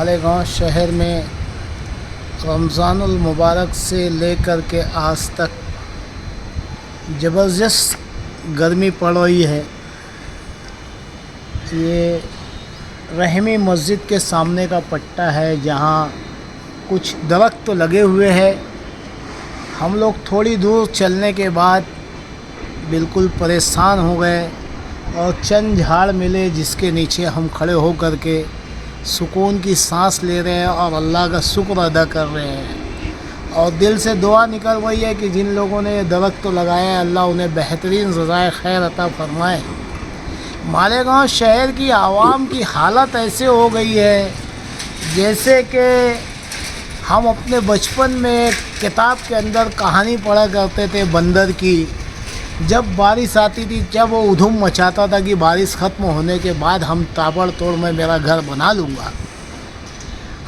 मालेगांव शहर में रमज़ानुल मुबारक से लेकर के आज तक ज़बरदस्त गर्मी पड़ रही है। ये रहमी मस्जिद के सामने का पट्टा है जहाँ कुछ दरख्त तो लगे हुए हैं। हम लोग थोड़ी दूर चलने के बाद बिल्कुल परेशान हो गए और चंद झाड़ मिले जिसके नीचे हम खड़े हो कर के सुकून की सांस ले रहे हैं और अल्लाह का शुक्र अदा कर रहे हैं। और दिल से दुआ निकल रही है कि जिन लोगों ने दरख्त तो लगाए हैं अल्लाह उन्हें बेहतरीन जज़ाए खैर अता फरमाए। मालेगांव शहर की आवाम की हालत ऐसे हो गई है जैसे कि हम अपने बचपन में किताब के अंदर कहानी पढ़ा करते थे बंदर की। जब बारिश आती थी, जब वो उधूम मचाता था कि बारिश ख़त्म होने के बाद हम ताबड़तोड़ में मेरा घर बना लूँगा।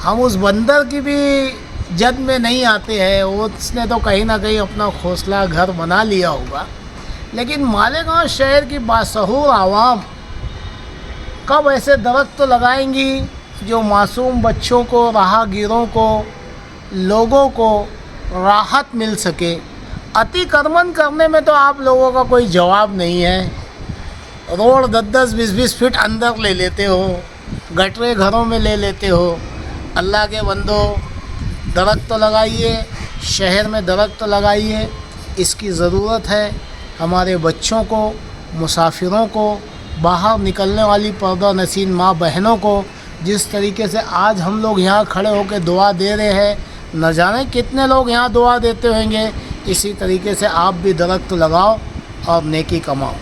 हम उस बंदर की भी जद में नहीं आते हैं। उसने तो कहीं ना कहीं अपना घोंसला घर बना लिया होगा। लेकिन मालेगांव शहर की बाशऊर आवाम कब ऐसे दरख्त तो लगाएंगी जो मासूम बच्चों को, राहगीरों को, लोगों को राहत मिल सके। अतिक्रमण करने में तो आप लोगों का कोई जवाब नहीं है। रोड 10-10, 20-20 फीट अंदर ले लेते हो, गटरे घरों में ले लेते हो। अल्लाह के बंदो, दरख्त तो लगाइए, शहर में दरख्त तो लगाइए। इसकी ज़रूरत है हमारे बच्चों को, मुसाफिरों को, बाहर निकलने वाली पर्दा नसीन माँ बहनों को। जिस तरीके से आज हम लोग यहाँ खड़े होकर दुआ दे रहे हैं, न जाने कितने लोग यहाँ दुआ देते होंगे। इसी तरीके से आप भी दरख्त लगाओ और नेकी कमाओ।